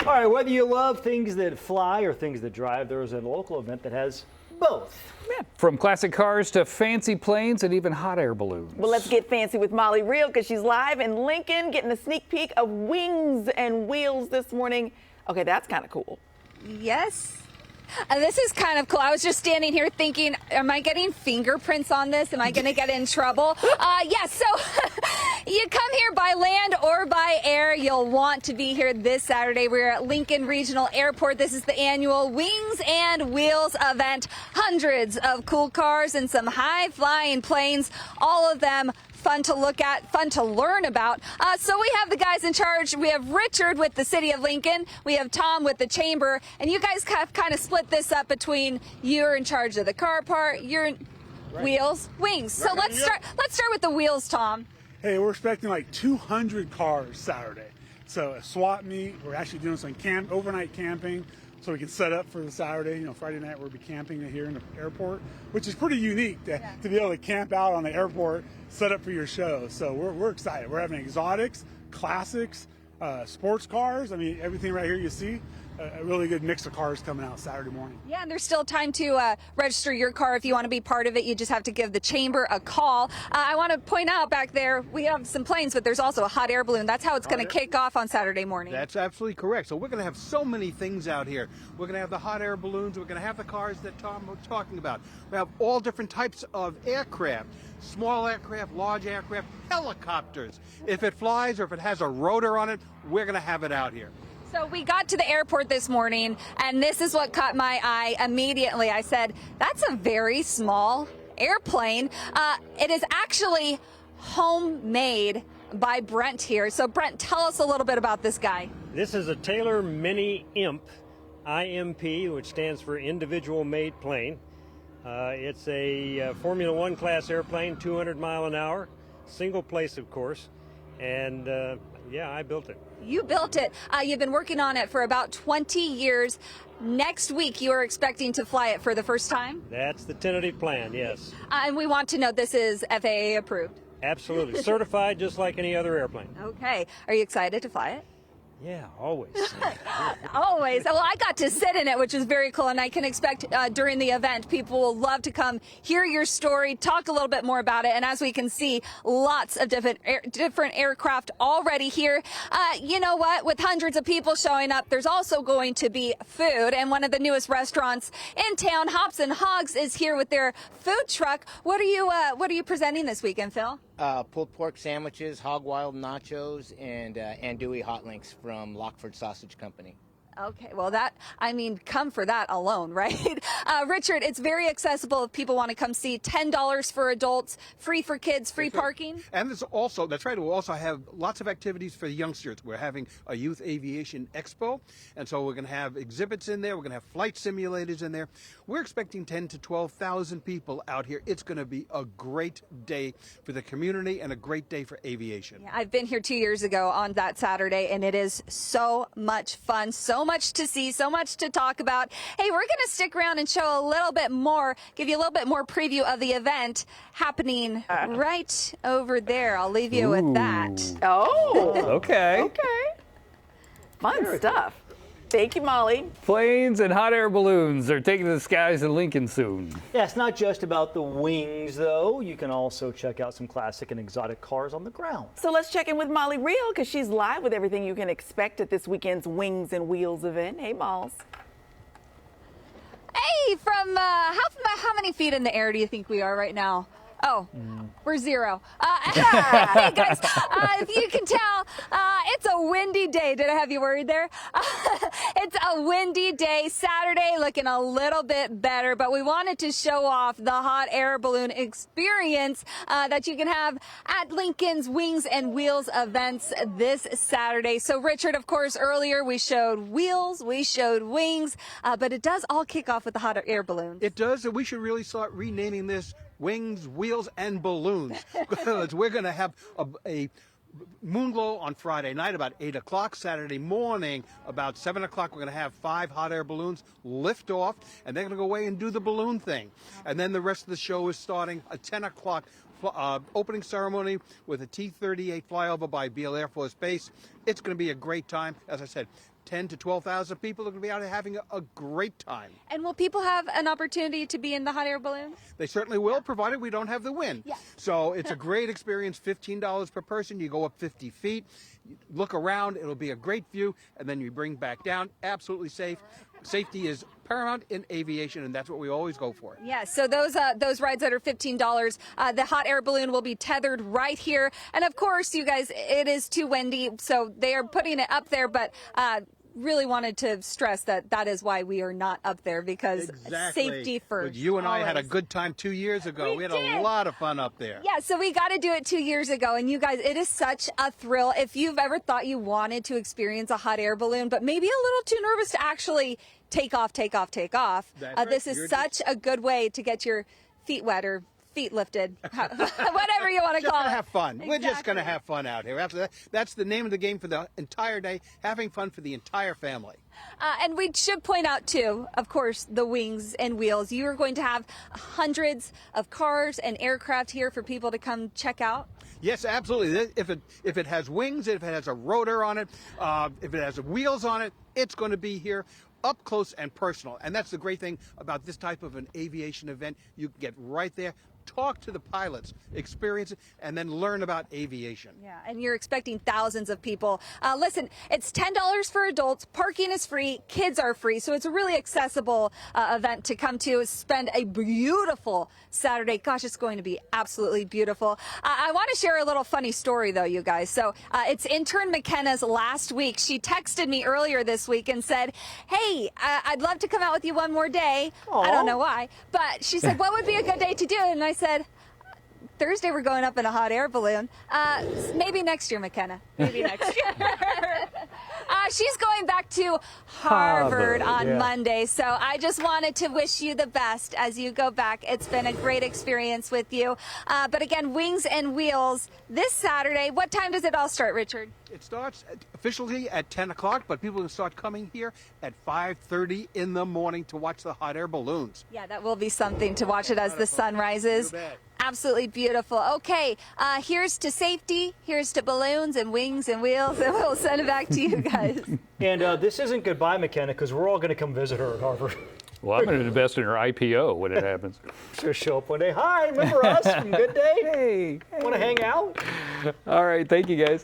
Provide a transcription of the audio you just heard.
All right, whether you love things that fly or things that drive, there is a local event that has both. Yeah. From classic cars to fancy planes and even hot air balloons. Well, let's get fancy with Molly Reel because she's live in Lincoln getting a sneak peek of Wings and Wheels this morning. Okay, that's kind of cool. Yes. This is kind of cool. I was just standing here thinking, am I getting fingerprints on this? Am I going to get in trouble? Yes, so you come here by land or by air. You'll want to be here this Saturday. We're at Lincoln Regional Airport. This is the annual Wings and Wheels event. Hundreds of cool cars and some high-flying planes, all of them fun to look at, fun to learn about. So we have the guys in charge. We have Richard with the City of Lincoln. We have Tom with the Chamber. And you guys have kind of split this up between you're in charge of the car part, you're in wheels, wings. So let's start with the wheels, Tom. Hey, we're expecting like 200 cars Saturday. So a swap meet. We're actually doing some overnight camping so we can set up for the Saturday. You know, Friday night we'll be camping here in the airport, which is pretty unique to be able to camp out on the airport, set up for your show. So we're excited. We're having exotics, classics, sports cars. I mean, everything right here you see. A really good mix of cars coming out Saturday morning. Yeah, and there's still time to register your car if you want to be part of it. You just have to give the Chamber a call. I want to point out back there, we have some planes, but there's also a hot air balloon. That's how it's going to kick off on Saturday morning. That's absolutely correct. So we're going to have so many things out here. We're going to have the hot air balloons. We're going to have the cars that Tom was talking about. We have all different types of aircraft. Small aircraft, large aircraft, helicopters. If it flies or if it has a rotor on it, we're going to have it out here. So we got to the airport this morning, and this is what caught my eye immediately. I said, that's a very small airplane. It is actually homemade by Brent here. So Brent, tell us a little bit about this guy. This is a Taylor Mini IMP, IMP, which stands for Individual Made Plane. It's a Formula One class airplane, 200 mile an hour, single place, of course, and yeah, I built it. You built it. You've been working on it for about 20 years. Next week, you are expecting to fly it for the first time? That's the tentative plan, yes. And we want to know this is FAA approved? Absolutely. Certified just like any other airplane. Okay. Are you excited to fly it? Yeah, always. Always. Well, I got to sit in it, which was very cool, and I can expect during the event people will love to come hear your story, talk a little bit more about it, and as we can see, lots of different aircraft already here. You know what? With hundreds of people showing up, there's also going to be food, and one of the newest restaurants in town, Hops and Hogs, is here with their food truck. What are you presenting this weekend, Phil? Pulled pork sandwiches, hog wild nachos, and andouille hot links from Lockford Sausage Company. Okay, well come for that alone, right? Richard, it's very accessible if people want to come see. $10 for adults, free for kids, free parking. And that's right, we'll also have lots of activities for the youngsters. We're having a youth aviation expo, and so we're going to have exhibits in there. We're going to have flight simulators in there. We're expecting 10 to 12,000 people out here. It's going to be a great day for the community and a great day for aviation. Yeah, I've been here 2 years ago on that Saturday, and it is so much fun, so much to see, so much to talk about. Hey, we're going to stick around and show a little bit more, give you a little bit more preview of the event happening right over there. I'll leave you with that. Oh, Okay. okay. Fun stuff. Thank you, Molly. Planes and hot air balloons are taking to the skies in Lincoln soon. Yeah, it's not just about the wings, though. You can also check out some classic and exotic cars on the ground. So let's check in with Molly Reel because she's live with everything you can expect at this weekend's Wings and Wheels event. Hey, Malls. Hey, from how many feet in the air do you think we are right now? Oh, we're 0. Hey guys, if you can tell, it's a windy day. Did I have you worried there? It's a windy day. Saturday looking a little bit better, but we wanted to show off the hot air balloon experience that you can have at Lincoln's Wings and Wheels events this Saturday. So Richard, of course, earlier we showed wheels, we showed wings, but it does all kick off with the hot air balloon. It does, and we should really start renaming this Wings, Wheels, and Balloons. We're going to have a moon glow on Friday night about 8 o'clock. Saturday morning about 7 o'clock, we're going to have 5 hot air balloons lift off, and they're going to go away and do the balloon thing. And then the rest of the show is starting at 10 o'clock. Opening ceremony with a T-38 flyover by Beale Air Force Base. It's going to be a great time. As I said, 10 to 12,000 people are going to be out there having a great time. And will people have an opportunity to be in the hot air balloons? They certainly will, provided we don't have the wind. Yeah. So it's a great experience, $15 per person. You go up 50 feet, you look around, it'll be a great view, and then you bring back down. Absolutely safe. Safety is paramount in aviation, and that's what we always go for. Yeah, so those rides that are $15, the hot air balloon will be tethered right here. And of course, you guys, it is too windy, so they are putting it up there, but really wanted to stress that that is why we are not up there, because safety first. But you and I had a always. good time 2 years ago. We had a lot of fun up there. Yeah, so we got to do it 2 years ago, and you guys, it is such a thrill. If you've ever thought you wanted to experience a hot air balloon, but maybe a little too nervous to actually take off, Right. this is such a good way to get your feet wet or feet lifted, whatever you want to Just call gonna it. have fun. We're just Exactly. going to have fun out here. That's the name of the game for the entire day, having fun for the entire family. And we should point out, too, of course, the wings and wheels. You are going to have hundreds of cars and aircraft here for people to come check out. Yes, absolutely. If it has wings, if it has a rotor on it, if it has wheels on it, it's going to be here up close and personal. And that's the great thing about this type of an aviation event. You can get right there, talk to the pilots, experience it, and then learn about aviation. Yeah, and you're expecting thousands of people. Listen, it's $10 for adults. Parking is free. Kids are free. So it's a really accessible event to come to. Spend a beautiful Saturday. Gosh, it's going to be absolutely beautiful. I want to share a little funny story, though, you guys. So it's intern McKenna's last week. She texted me earlier this week and said, hey, I'd love to come out with you one more day. I don't know why. But she said, what would be a good day to do it? And I said, Thursday we're going up in a hot air balloon. Maybe next year, McKenna. Maybe next year. She's going back to Harvard on Monday, so I just wanted to wish you the best as you go back. It's been a great experience with you. But again, Wings and Wheels this Saturday. What time does it all start, Richard? It starts officially at 10 o'clock, but people can start coming here at 5:30 in the morning to watch the hot air balloons. Yeah, that will be something to watch it as the sun rises. You bet. Absolutely beautiful. Okay, here's to safety, here's to balloons and wings and wheels, and we'll send it back to you guys. And this isn't goodbye, McKenna, because we're all going to come visit her at Harvard. Well, I'm going to invest in her IPO when it happens. She'll show up one day. Hi, remember us from Good Day? Hey. Want to hang out? All right. Thank you, guys.